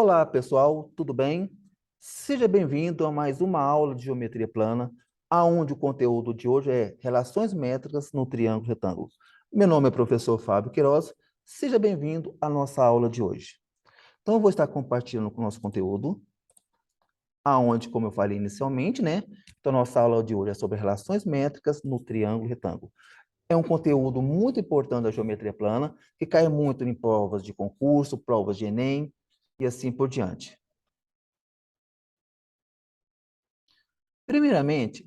Olá, pessoal, tudo bem? Seja bem-vindo a mais uma aula de geometria plana, aonde o conteúdo de hoje é relações métricas no triângulo retângulo. Meu nome é professor Fábio Queiroz, seja bem-vindo à nossa aula de hoje. Então, eu vou estar compartilhando com o nosso conteúdo, aonde, como eu falei inicialmente, né? Então, nossa aula de hoje é sobre relações métricas no triângulo retângulo. É um conteúdo muito importante da geometria plana, que cai muito em provas de concurso, provas de Enem e assim por diante. Primeiramente,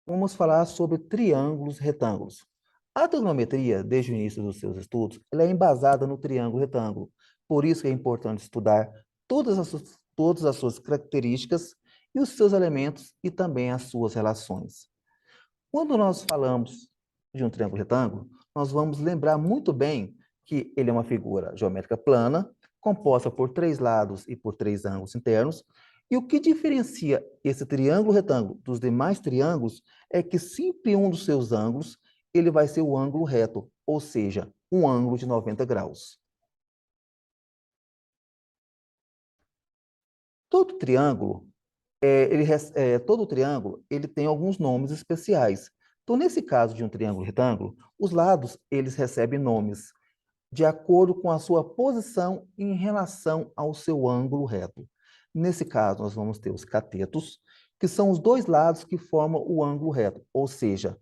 vamos falar sobre triângulos retângulos. A trigonometria, desde o início dos seus estudos, ela é embasada no triângulo retângulo. Por isso que é importante estudar todas as suas características e os seus elementos e também as suas relações. Quando nós falamos de um triângulo retângulo, nós vamos lembrar muito bem que ele é uma figura geométrica plana, composta por três lados e por três ângulos internos, e o que diferencia esse triângulo retângulo dos demais triângulos é que sempre um dos seus ângulos ele vai ser o ângulo reto, ou seja, um ângulo de 90 graus. Todo triângulo todo triângulo ele tem alguns nomes especiais. Então, nesse caso de um triângulo retângulo, os lados eles recebem nomes de acordo com a sua posição em relação ao seu ângulo reto. Nesse caso, nós vamos ter os catetos, que são os dois lados que formam o ângulo reto. Ou seja,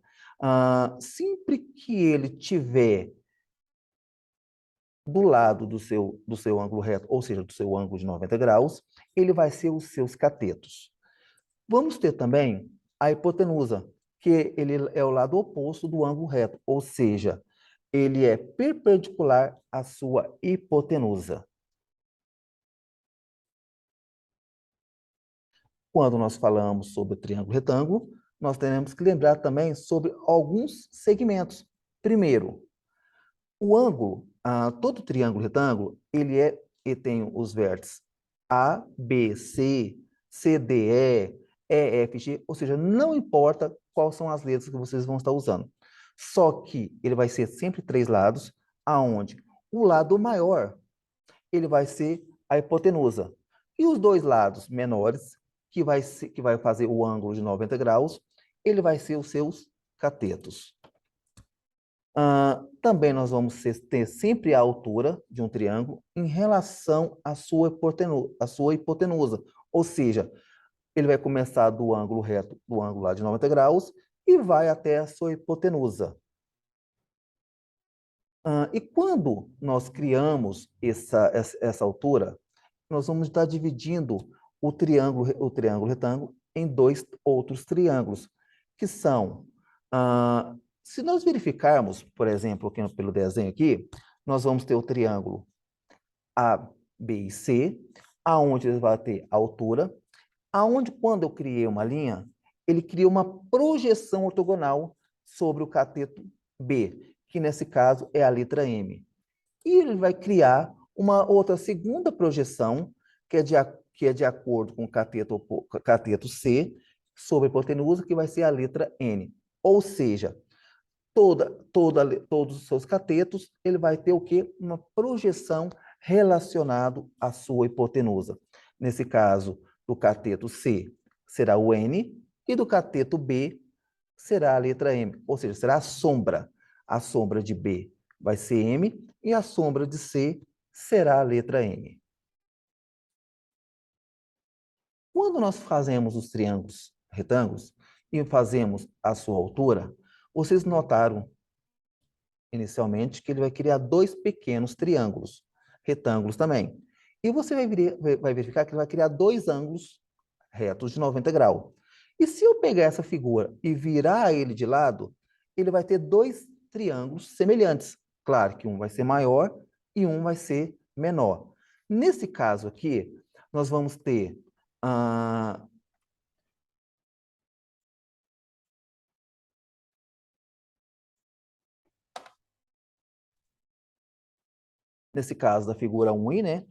sempre que ele tiver do lado do seu ângulo reto, ou seja, do seu ângulo de 90 graus, ele vai ser os seus catetos. Vamos ter também a hipotenusa, que ele é o lado oposto do ângulo reto, ou seja, ele é perpendicular à sua hipotenusa. Quando nós falamos sobre o triângulo retângulo, nós teremos que lembrar também sobre alguns segmentos. Primeiro, o ângulo, todo triângulo retângulo, ele tem os vértices A, B, C, C, D, E, F, G, ou seja, não importa quais são as letras que vocês vão estar usando. Só que ele vai ser sempre três lados, aonde o lado maior, ele vai ser a hipotenusa. E os dois lados menores, que vai fazer o ângulo de 90 graus, ele vai ser os seus catetos. Também nós vamos ter sempre a altura de um triângulo em relação à sua hipotenusa. Ou seja, ele vai começar do ângulo reto, do ângulo lá de 90 graus, e vai até a sua hipotenusa. E quando nós criamos essa altura, nós vamos estar dividindo o triângulo retângulo em dois outros triângulos, que são, se nós verificarmos, por exemplo, aqui pelo desenho aqui, nós vamos ter o triângulo A, B e C, aonde ele vai ter a altura, aonde quando eu criei uma linha, ele cria uma projeção ortogonal sobre o cateto B, que nesse caso é a letra M. E ele vai criar uma outra segunda projeção, que é de acordo com o cateto C, sobre a hipotenusa, que vai ser a letra N. Ou seja, todos os seus catetos, ele vai ter o quê? Uma projeção relacionado à sua hipotenusa. Nesse caso, do cateto C será o N, e do cateto B será a letra M, ou seja, será a sombra. A sombra de B vai ser M, e a sombra de C será a letra N. Quando nós fazemos os triângulos retângulos e fazemos a sua altura, vocês notaram inicialmente que ele vai criar dois pequenos triângulos, retângulos também. E você vai verificar que ele vai criar dois ângulos retos de 90 graus. E se eu pegar essa figura e virar ele de lado, ele vai ter dois triângulos semelhantes. Claro que um vai ser maior e um vai ser menor. Nesse caso aqui, nós vamos ter nesse caso da figura 1i, né?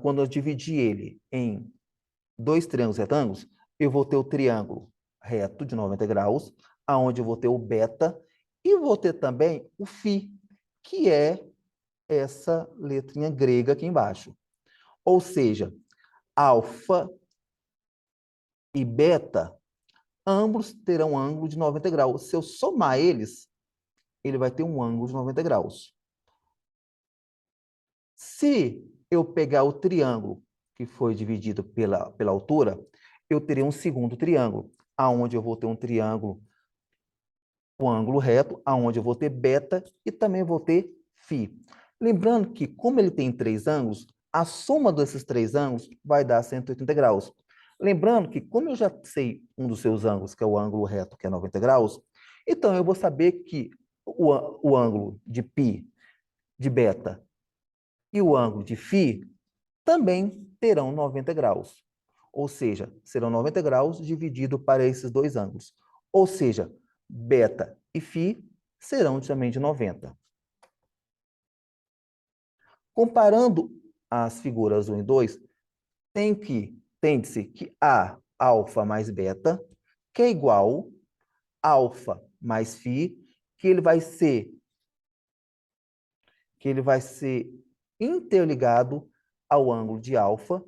Quando eu dividir ele em dois triângulos retângulos, eu vou ter o triângulo reto de 90 graus, aonde eu vou ter o beta, e vou ter também o φ, que é essa letrinha grega aqui embaixo. Ou seja, alfa e beta, ambos terão ângulo de 90 graus. Se eu somar eles, ele vai ter um ângulo de 90 graus. Se eu pegar o triângulo que foi dividido pela altura, eu terei um segundo triângulo, aonde eu vou ter um triângulo com ângulo reto, aonde eu vou ter beta e também vou ter φ. Lembrando que, como ele tem três ângulos, a soma desses três ângulos vai dar 180 graus. Lembrando que, como eu já sei um dos seus ângulos, que é o ângulo reto, que é 90 graus, então eu vou saber que o ângulo de π, de beta, e o ângulo de φ também terão 90 graus. Ou seja, serão 90 graus dividido para esses dois ângulos. Ou seja, beta e φ serão também de 90. Comparando as figuras 1 e 2, tem-se que A, alfa mais beta, que é igual a alfa mais φ, que ele vai ser interligado ao ângulo de alfa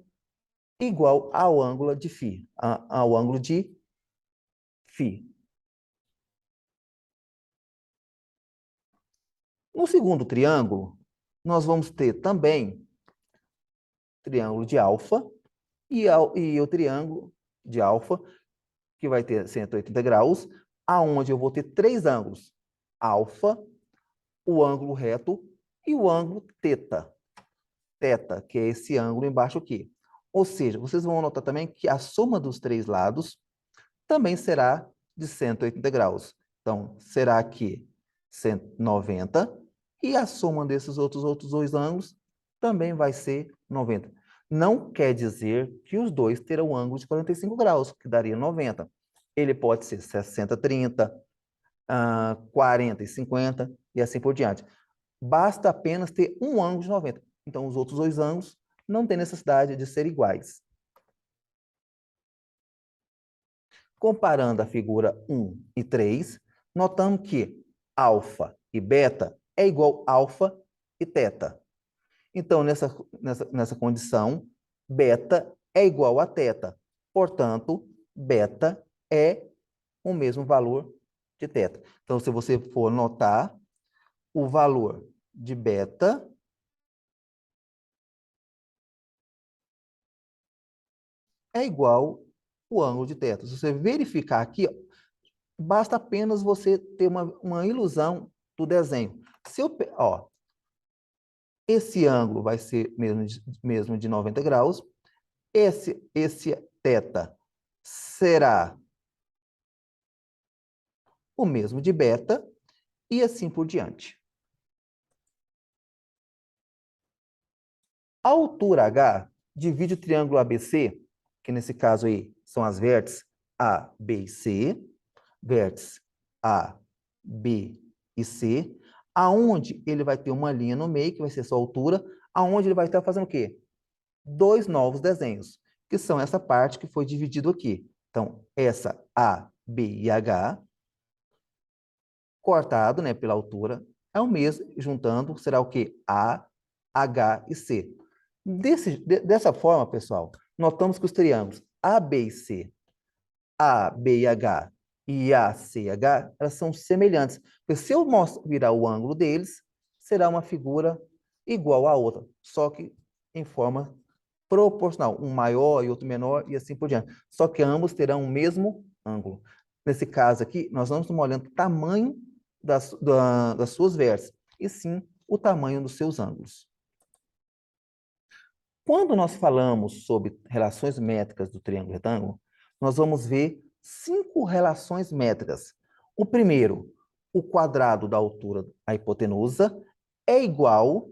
igual ao ângulo de φ, ao ângulo de φ. No segundo triângulo, nós vamos ter também triângulo de alfa e o triângulo de alfa, que vai ter 180 graus, aonde eu vou ter três ângulos: alfa, o ângulo reto e o ângulo teta. Teta, que é esse ângulo embaixo aqui. Ou seja, vocês vão notar também que a soma dos três lados também será de 180 graus. Então, será aqui 190, e a soma desses outros dois ângulos também vai ser 90. Não quer dizer que os dois terão ângulo de 45 graus, que daria 90. Ele pode ser 60, 30, 40 e 50 e assim por diante. Basta apenas ter um ângulo de 90. Então, os outros dois ângulos não têm necessidade de ser iguais. Comparando a figura 1 e 3, notamos que alfa e beta é igual a alfa e teta. Então, nessa condição, beta é igual a teta. Portanto, beta é o mesmo valor de teta. Então, se você for notar, o valor de beta é igual ao ângulo de teta. Se você verificar aqui, basta apenas você ter uma ilusão do desenho. Se eu, ó, esse ângulo vai ser mesmo de 90 graus, esse teta será o mesmo de beta, e assim por diante. A altura H divide o triângulo ABC, que nesse caso aí são as vértices A, B e C, vértices A, B e C, aonde ele vai ter uma linha no meio, que vai ser sua altura, aonde ele vai estar fazendo o quê? Dois novos desenhos, que são essa parte que foi dividido aqui. Então, essa A, B e H, cortado, né, pela altura, é o mesmo, juntando, será o quê? A, H e C. Dessa forma, pessoal, notamos que os triângulos A, B e C, A, B e H e A, C e H, elas são semelhantes. Porque se eu virar o ângulo deles, será uma figura igual à outra, só que em forma proporcional, um maior e outro menor e assim por diante. Só que ambos terão o mesmo ângulo. Nesse caso aqui, nós não estamos olhando o tamanho das suas vértices, e sim o tamanho dos seus ângulos. Quando nós falamos sobre relações métricas do triângulo retângulo, nós vamos ver 5 relações métricas. O primeiro, o quadrado da altura da hipotenusa é igual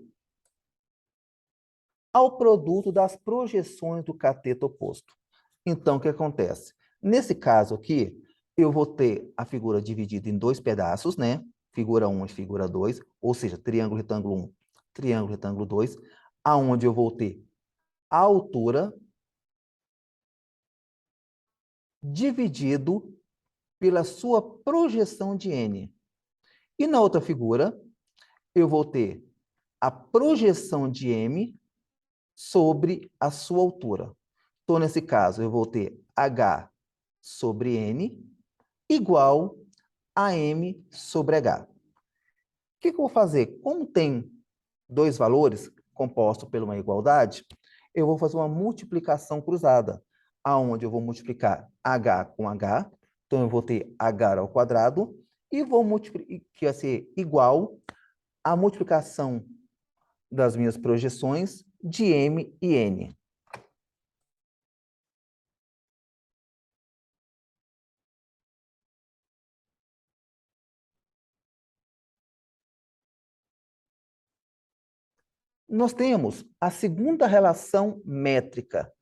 ao produto das projeções do cateto oposto. Então, o que acontece? Nesse caso aqui, eu vou ter a figura dividida em dois pedaços, né? Figura 1 e figura 2, ou seja, triângulo retângulo 1, triângulo retângulo 2, aonde eu vou ter a altura dividido pela sua projeção de n. E na outra figura, eu vou ter a projeção de m sobre a sua altura. Então, nesse caso, eu vou ter H sobre N igual a M sobre H. O que eu vou fazer? Como tem dois valores compostos por uma igualdade, eu vou fazer uma multiplicação cruzada, aonde eu vou multiplicar H com H, então eu vou ter H ao quadrado, e vou multiplicar, que vai ser igual à multiplicação das minhas projeções de M e N. Nós temos a segunda relação métrica,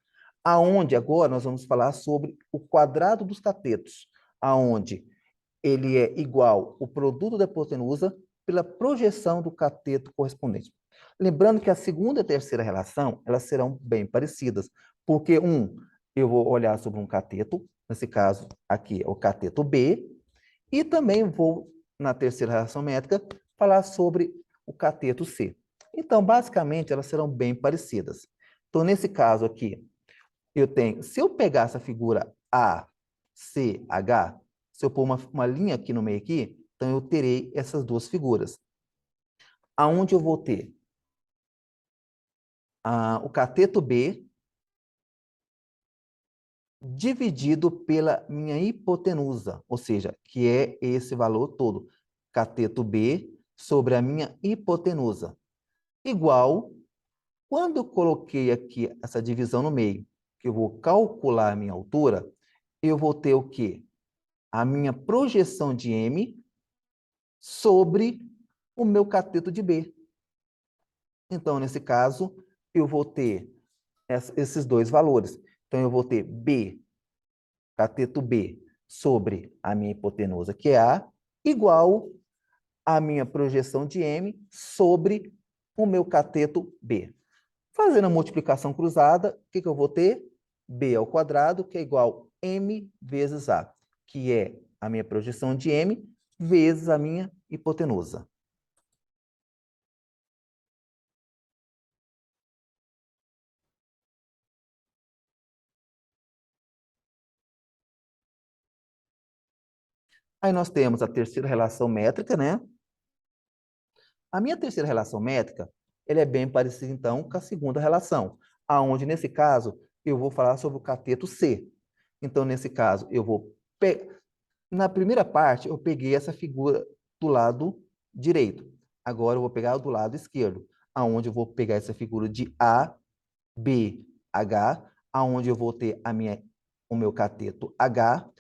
aonde agora nós vamos falar sobre o quadrado dos catetos, aonde ele é igual o produto da hipotenusa pela projeção do cateto correspondente. Lembrando que a segunda e a terceira relação, elas serão bem parecidas, porque eu vou olhar sobre um cateto, nesse caso aqui é o cateto B, e também vou, na terceira relação métrica, falar sobre o cateto C. Então, basicamente, elas serão bem parecidas. Então, nesse caso aqui, eu tenho, se eu pegar essa figura A, C, H, se eu pôr uma linha aqui no meio aqui, então eu terei essas duas figuras. Aonde eu vou ter o cateto B dividido pela minha hipotenusa, ou seja, que é esse valor todo. Cateto B sobre a minha hipotenusa. Igual, quando eu coloquei aqui essa divisão no meio, que eu vou calcular a minha altura, eu vou ter o quê? A minha projeção de M sobre o meu cateto de B. Então, nesse caso, eu vou ter esses dois valores. Então, eu vou ter B, cateto B, sobre a minha hipotenusa, que é A, igual a minha projeção de M sobre o meu cateto B. Fazendo a multiplicação cruzada, o que eu vou ter? B ao quadrado, que é igual a M vezes A, que é a minha projeção de M vezes a minha hipotenusa. Aí nós temos a terceira relação métrica, né? A minha terceira relação métrica, ela é bem parecida, então, com a segunda relação, aonde, nesse caso, eu vou falar sobre o cateto C. Então, nesse caso, eu vou... Na primeira parte, eu peguei essa figura do lado direito. Agora, eu vou pegar do lado esquerdo, aonde eu vou pegar essa figura de A, B, H, aonde eu vou ter o meu cateto H,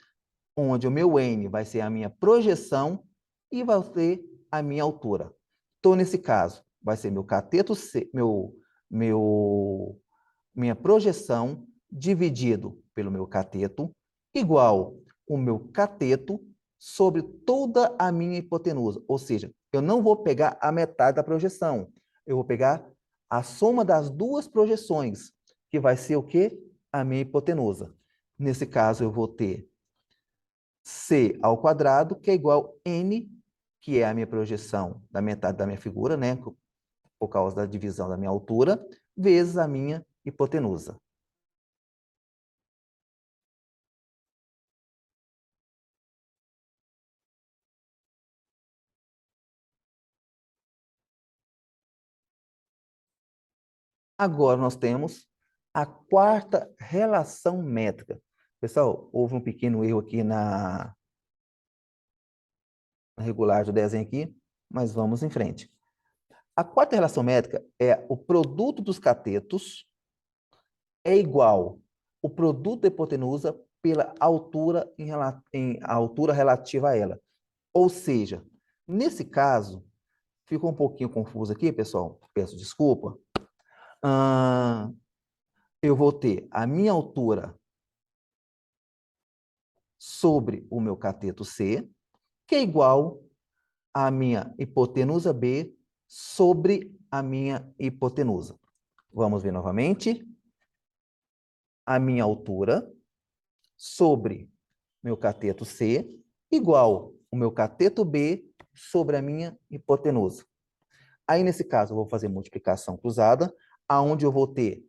onde o meu N vai ser a minha projeção e vai ser a minha altura. Então, nesse caso, vai ser meu cateto C, minha projeção dividido pelo meu cateto, igual o meu cateto sobre toda a minha hipotenusa. Ou seja, eu não vou pegar a metade da projeção, eu vou pegar a soma das duas projeções, que vai ser o quê? A minha hipotenusa. Nesse caso, eu vou ter C ao quadrado, que é igual a N, que é a minha projeção da metade da minha figura, né? Por causa da divisão da minha altura, vezes a minha hipotenusa. Agora nós temos a quarta relação métrica. Pessoal, houve um pequeno erro aqui na regulagem do desenho aqui, mas vamos em frente. A quarta relação métrica é o produto dos catetos é igual o produto da hipotenusa pela altura em altura relativa a ela. Ou seja, nesse caso, ficou um pouquinho confuso aqui, pessoal, peço desculpa. Ah, eu vou ter a minha altura sobre o meu cateto C, que é igual à minha hipotenusa B sobre a minha hipotenusa. Vamos ver novamente. A minha altura sobre meu cateto C, igual o meu cateto B sobre a minha hipotenusa. Aí, nesse caso, eu vou fazer multiplicação cruzada, aonde eu vou ter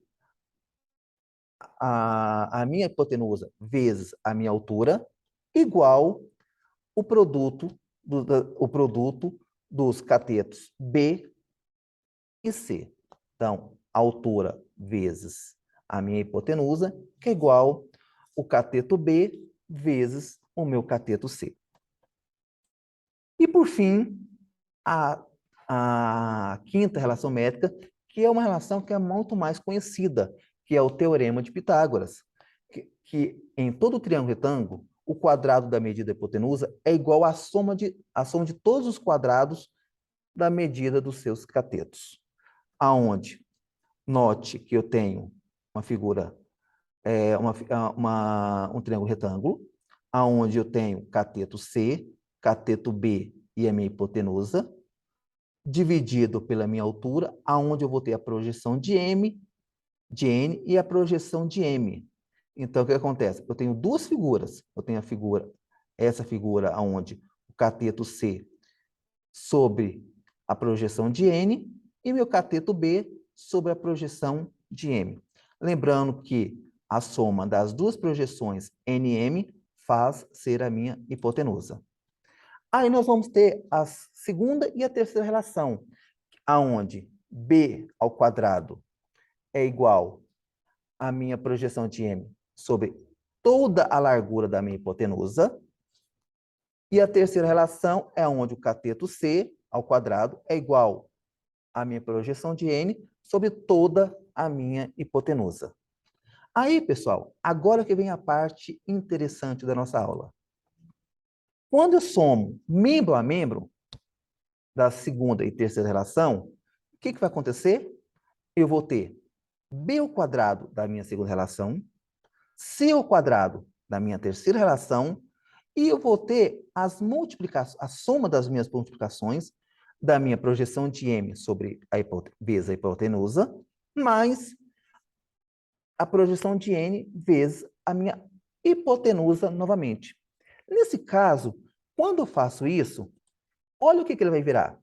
a minha hipotenusa vezes a minha altura, igual o produto dos catetos B e C. Então, a altura vezes a minha hipotenusa, que é igual o cateto B vezes o meu cateto C. E, por fim, a quinta relação métrica, que é uma relação que é muito mais conhecida, que é o Teorema de Pitágoras, que em todo triângulo retângulo, o quadrado da medida da hipotenusa é igual à soma de todos os quadrados da medida dos seus catetos. Aonde, note que eu tenho uma figura, um triângulo retângulo, aonde eu tenho cateto C, cateto B e a minha hipotenusa, dividido pela minha altura, aonde eu vou ter a projeção de M, de N e a projeção de M. Então, o que acontece? Eu tenho duas figuras. Eu tenho essa figura onde o cateto C sobre a projeção de N e meu cateto B sobre a projeção de M. Lembrando que a soma das duas projeções NM faz ser a minha hipotenusa. Aí nós vamos ter a segunda e a terceira relação, aonde B ao quadrado é igual à minha projeção de M sobre toda a largura da minha hipotenusa. E a terceira relação é onde o cateto C ao quadrado é igual à minha projeção de N sobre toda a minha hipotenusa. Aí, pessoal, agora que vem a parte interessante da nossa aula. Quando eu somo membro a membro da segunda e terceira relação, o que vai acontecer? Eu vou ter B ao quadrado da minha segunda relação, C ao quadrado da minha terceira relação, e eu vou ter a soma das minhas multiplicações da minha projeção de M sobre vezes a hipotenusa, mais a projeção de N vezes a minha hipotenusa novamente. Nesse caso, quando eu faço isso, olha o que ele vai virar.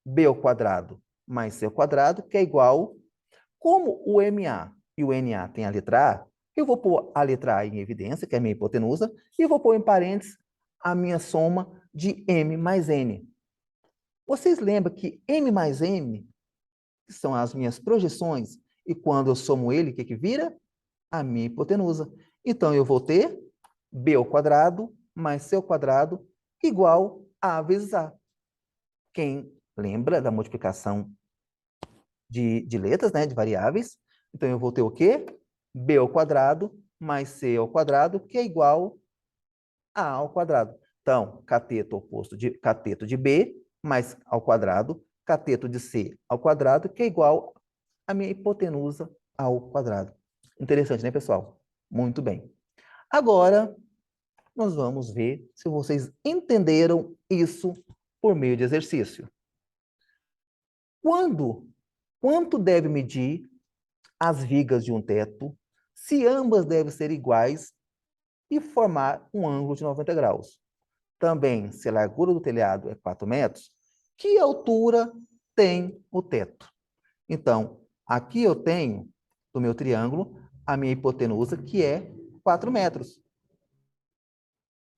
B ao quadrado mais C ao quadrado, que é igual, como o MA e o NA tem a letra A, eu vou pôr a letra A em evidência, que é a minha hipotenusa, e eu vou pôr em parênteses a minha soma de M mais N. Vocês lembram que M mais N são as minhas projeções, e quando eu somo ele, o que vira? A minha hipotenusa. Então, eu vou ter B ao quadrado mais C ao quadrado igual a vezes A. Quem lembra da multiplicação de letras, né, de variáveis? Então, eu vou ter o quê? B ao quadrado mais C ao quadrado, que é igual a ao quadrado. Então, cateto oposto de cateto de B mais ao quadrado, cateto de C ao quadrado, que é igual a minha hipotenusa ao quadrado. Interessante, né, pessoal? Muito bem. Agora, nós vamos ver se vocês entenderam isso por meio de exercício. Quanto deve medir as vigas de um teto, se ambas devem ser iguais e formar um ângulo de 90 graus? Também, se a largura do telhado é 4 metros, que altura tem o teto? Então, aqui eu tenho, do meu triângulo, a minha hipotenusa, que é 4 metros.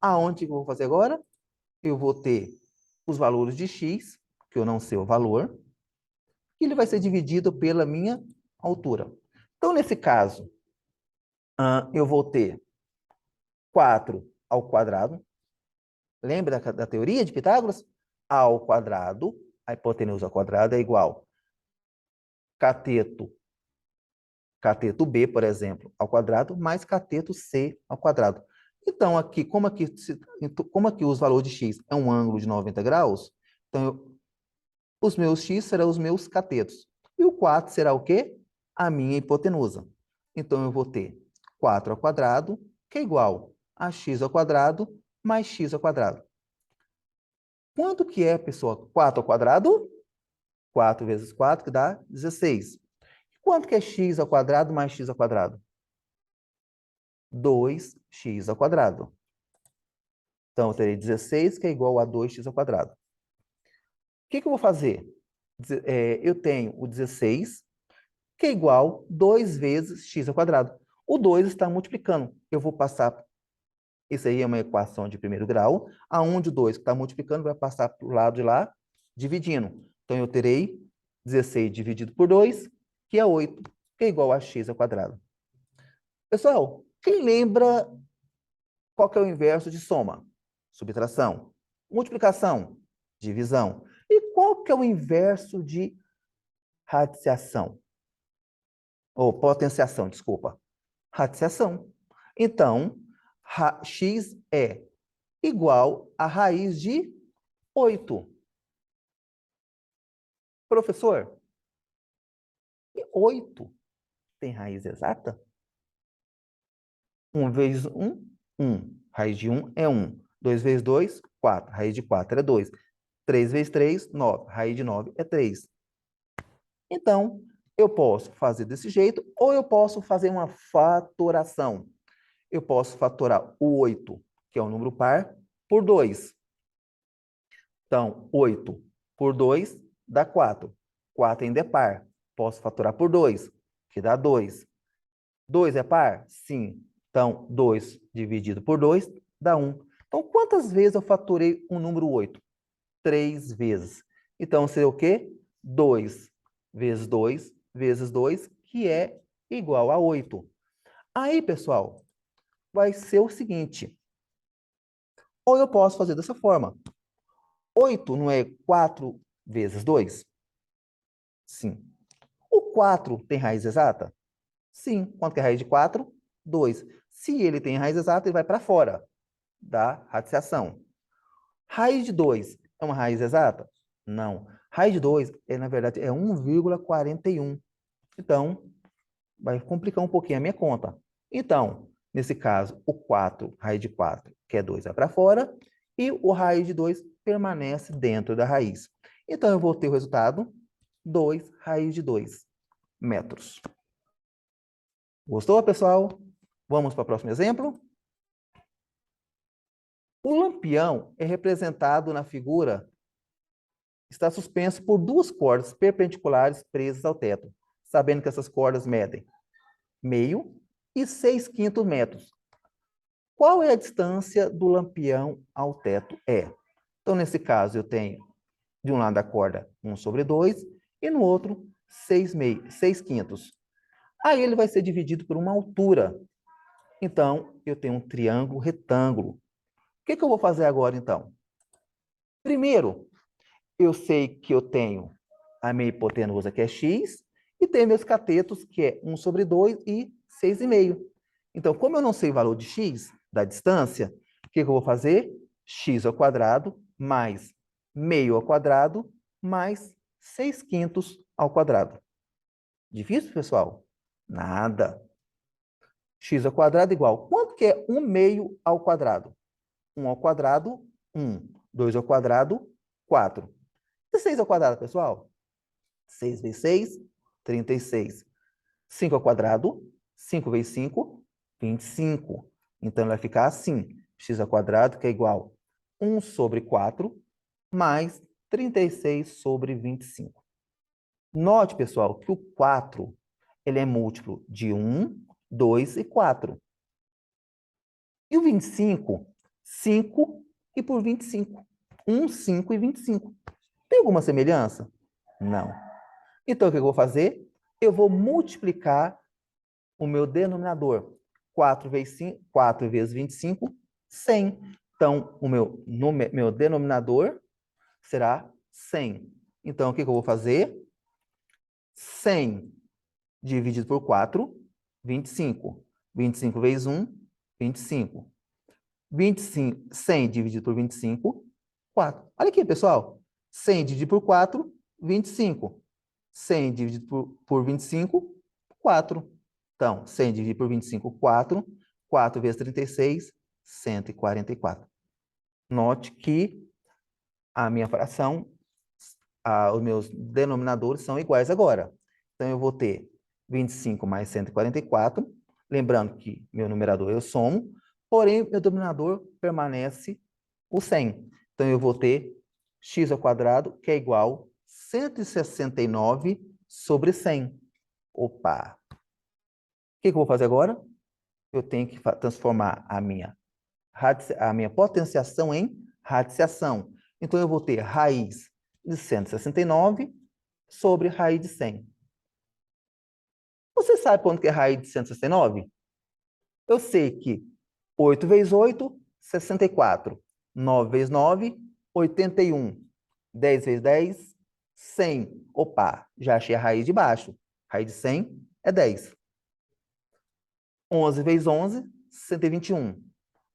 Aonde que eu vou fazer agora? Eu vou ter os valores de x, que eu não sei o valor, e ele vai ser dividido pela minha altura. Então, nesse caso, eu vou ter 4 ao quadrado. Lembra da teoria de Pitágoras? A ao quadrado, a hipotenusa ao quadrado é igual cateto B, por exemplo, ao quadrado, mais cateto C ao quadrado. Então, aqui, como aqui os valores de x é um ângulo de 90 graus, então, os meus x serão os meus catetos. E o 4 será o quê? A minha hipotenusa. Então, eu vou ter 4 ao quadrado, que é igual a x ao quadrado, mais x ao quadrado. Quanto que é, pessoal? 4 ao quadrado? 4 vezes 4, que dá 16. Quanto que é x ao quadrado mais x ao quadrado? 2x ao quadrado. Então, eu terei 16, que é igual a 2x ao quadrado. O que eu vou fazer? Eu tenho o 16, que é igual a 2 vezes x ao quadrado. O 2 está multiplicando. Eu vou passar, isso aí é uma equação de primeiro grau, aonde o 2 que está multiplicando vai passar para o lado de lá, dividindo. Então, eu terei 16 dividido por 2, que é 8, que é igual a x ao quadrado. Pessoal, quem lembra qual que é o inverso de soma? Subtração. Multiplicação? Divisão. E qual que é o inverso de radiciação? Ou potenciação, desculpa. Radiciação. Então, x é igual a raiz de 8. Professor, e 8 tem raiz exata? 1 vezes 1, 1. Raiz de 1 é 1. 2 vezes 2, 4. Raiz de 4 é 2. 3 vezes 3, 9. Raiz de 9 é 3. Então, eu posso fazer desse jeito ou eu posso fazer uma fatoração. Eu posso fatorar o 8, que é um número par, por 2. Então, 8 por 2 dá 4. 4 ainda é par. Posso fatorar por 2, que dá 2. 2 é par? Sim. Então, 2 dividido por 2 dá 1. Então, quantas vezes eu fatorei o número 8? 3 vezes. Então, seria o quê? 2 vezes 2 vezes 2, que é igual a 8. Aí, pessoal, vai ser o seguinte. Ou eu posso fazer dessa forma. 8 não é 4 vezes 2? Sim. O 4 tem raiz exata? Sim. Quanto que é a raiz de 4? 2. Se ele tem raiz exata, ele vai para fora da radiciação. Raiz de 2 é uma raiz exata? Não. Raiz de 2, na verdade, é 1,41. Então, vai complicar um pouquinho a minha conta. Então, nesse caso, o 4, raiz de 4, que é 2, vai para fora, e o raiz de 2 permanece dentro da raiz. Então, eu vou ter o resultado 2 raiz de 2 metros. Gostou, pessoal? Vamos para o próximo exemplo? O lampião é representado na figura, está suspenso por duas cordas perpendiculares presas ao teto, sabendo que essas cordas medem meio e 6/5 metros. Qual é a distância do lampião ao teto? Então, nesse caso, eu tenho de um lado da corda 1/2 e no outro 6/5. Aí ele vai ser dividido por uma altura. Então, eu tenho um triângulo retângulo. O que eu vou fazer agora, então? Primeiro, eu sei que eu tenho a minha hipotenusa, que é x, e tenho meus catetos, que é 1/2 e 6,5. Então, como eu não sei o valor de x, da distância, o que eu vou fazer? X ao quadrado mais meio ao quadrado mais 6/5 ao quadrado. Difícil, pessoal? Nada. X ao quadrado igual. Quanto que é 1 meio ao quadrado? 1 ao quadrado, 1. 2 ao quadrado, 4. E 6 ao quadrado, pessoal? 6 vezes 6, 36. 5 ao quadrado, 5 vezes 5, 25. Então, vai ficar assim. X ao quadrado, que é igual a 1/4 mais 36/25. Note, pessoal, que o 4 ele é múltiplo de 1, 2 e 4. E o 25, 5 e por 25. 1, 5 e 25. Tem alguma semelhança? Não. Então, o que eu vou fazer? Eu vou multiplicar o meu denominador. 4 vezes 5, 4 vezes 25, 100. Então, o meu denominador será 100. Então, o que eu vou fazer? 100 dividido por 4, 25. 25 vezes 1, 25. 25, 100 dividido por 25, 4. Olha aqui, pessoal. 100 dividido por 4, 25. 100 dividido por 25, 4. Então, 100 dividido por 25, 4. 4 vezes 36, 144. Note que a minha fração, os meus denominadores são iguais agora. Então, eu vou ter 25 mais 144. Lembrando que meu numerador eu somo, porém, meu denominador permanece o 100. Então, eu vou ter x ao quadrado, que é igual a 169 sobre 100. Opa! O que eu vou fazer agora? eu tenho que transformar a minha potenciação em radiciação. Então, eu vou ter raiz de 169 sobre raiz de 100. Você sabe quanto que é raiz de 169? Eu sei que 8 vezes 8, 64. 9 vezes 9, 81. 10 vezes 10, 100. Opa, já achei a raiz de baixo. Raiz de 100 é 10. 11 vezes 11, 121.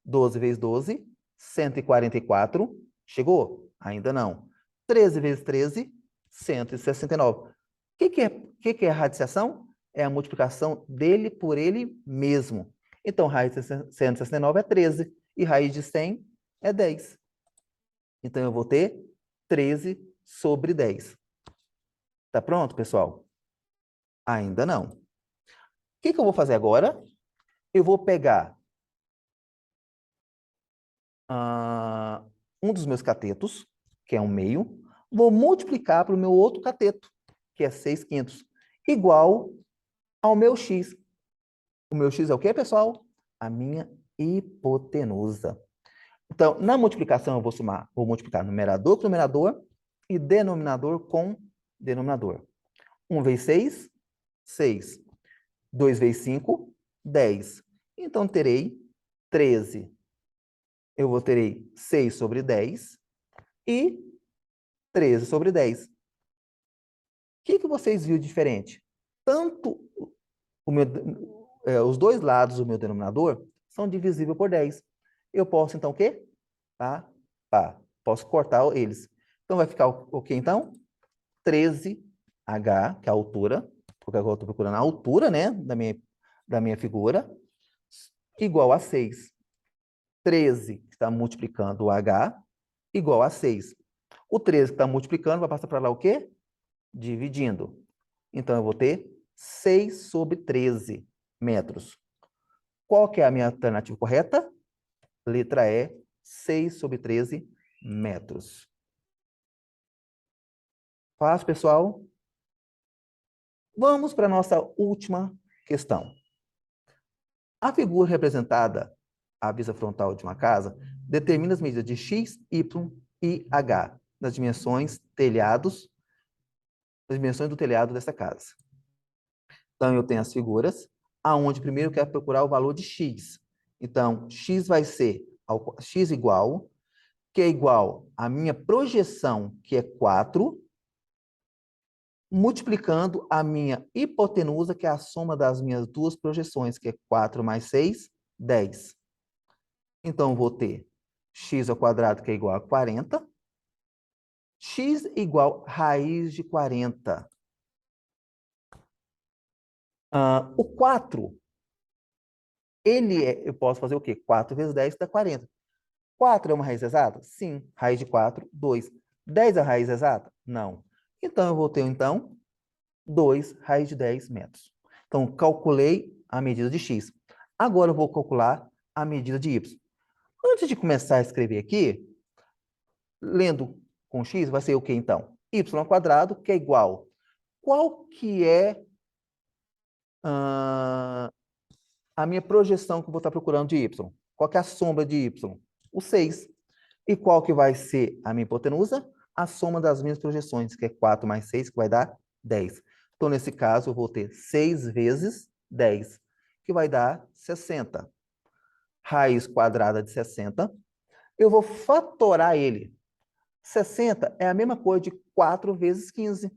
12 vezes 12, 144. Chegou? Ainda não. 13 vezes 13, 169. O que é a radiciação? É a multiplicação dele por ele mesmo. Então, raiz de 169 é 13 e raiz de 100 é 10. Então, eu vou ter 13 sobre 10. Tá pronto, pessoal? Ainda não. O que eu vou fazer agora? Eu vou pegar um dos meus catetos, que é um meio, vou multiplicar para o meu outro cateto, que é 6/5, igual ao meu x. O meu x é o quê, pessoal? A minha hipotenusa. Então, na multiplicação, eu vou multiplicar numerador com numerador e denominador com denominador. 1 vezes 6, 6. 2 vezes 5, 10. Então, terei 13. Eu terei 6 sobre 10 e 13 sobre 10. O que vocês viram diferente? Tanto os dois lados do meu denominador são divisíveis por 10. Eu posso, então, o quê? Posso cortar eles. Então, vai ficar o quê, então? 13H, que é a altura, porque agora eu estou procurando a altura, né, da minha figura, igual a 6. 13, que está multiplicando o H, igual a 6. O 13 que está multiplicando vai passar para lá o quê? Dividindo. Então, eu vou ter 6 sobre 13 metros. Qual que é a minha alternativa correta? Letra E, 6 sobre 13 metros. Fácil, pessoal? Vamos para a nossa última questão. A figura representada, a vista frontal de uma casa, determina as medidas de x, y e h das dimensões do telhado dessa casa. Então, eu tenho as figuras, aonde primeiro eu quero procurar o valor de x. Então, x vai ser x igual, que é igual à minha projeção, que é 4, multiplicando a minha hipotenusa, que é a soma das minhas duas projeções, que é 4 mais 6, 10. Então, eu vou ter x ao quadrado, que é igual a 40. X igual raiz de 40. O 4, eu posso fazer o quê? 4 vezes 10 dá 40. 4 é uma raiz exata? Sim. Raiz de 4, 2. 10 é a raiz exata? Não. Então, eu vou ter, 2 raiz de 10 metros. Então, calculei a medida de x. Agora, eu vou calcular a medida de y. Antes de começar a escrever aqui, lendo com x, vai ser o quê, então? Y ao quadrado, que é igual. Qual que é a minha projeção que eu vou estar procurando de y? Qual que é a sombra de y? O 6. E qual que vai ser a minha hipotenusa? A soma das minhas projeções, que é 4 mais 6, que vai dar 10. Então, nesse caso, eu vou ter 6 vezes 10, que vai dar 60. Raiz quadrada de 60. Eu vou fatorar ele. 60 é a mesma coisa de 4 vezes 15.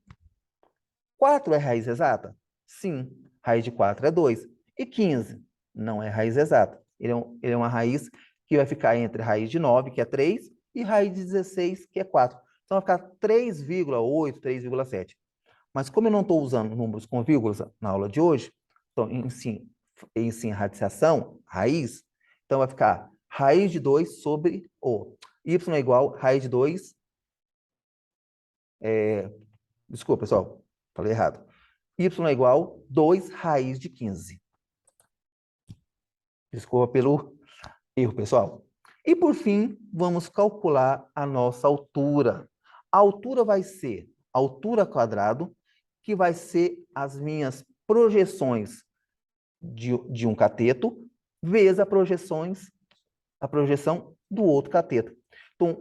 4 é raiz exata? Sim. Raiz de 4 é 2. E 15 não é raiz exata. Ele é uma raiz que vai ficar entre raiz de 9, que é 3, e raiz de 16, que é 4. Então, vai ficar 3,8, 3,7. Mas como eu não estou usando números com vírgulas na aula de hoje, então, em radiciação, raiz, então vai ficar raiz de 2 sobre y é igual a raiz de 2. Desculpa, pessoal, falei errado. Y é igual a 2 raiz de 15. Desculpa pelo erro, pessoal. E, por fim, vamos calcular a nossa altura. A altura vai ser a altura quadrado, que vai ser as minhas projeções de um cateto, vezes a projeção do outro cateto. Então,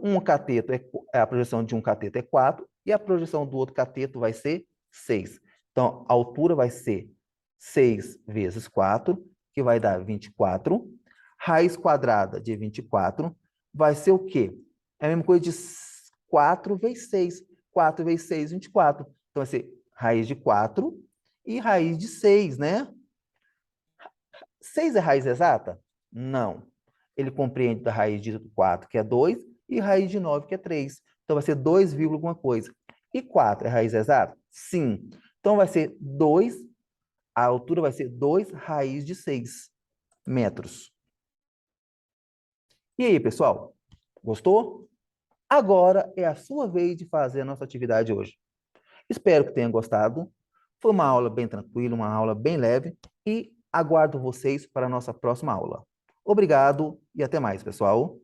a projeção de um cateto é 4 e a projeção do outro cateto vai ser 6. Então, a altura vai ser 6 vezes 4, que vai dar 24. Raiz quadrada de 24 vai ser o quê? É a mesma coisa de 4 vezes 6. 4 vezes 6, 24. Então, vai ser raiz de 4 e raiz de 6, né? 6 é raiz exata? Não. Ele compreende da raiz de 4, que é 2, e raiz de 9, que é 3. Então, vai ser 2, alguma coisa. E 4 é raiz exata? Sim. Então, vai ser 2, a altura vai ser 2 raiz de 6 metros. E aí, pessoal? Gostou? Agora é a sua vez de fazer a nossa atividade hoje. Espero que tenham gostado. Foi uma aula bem tranquila, uma aula bem leve e aguardo vocês para a nossa próxima aula. Obrigado e até mais, pessoal.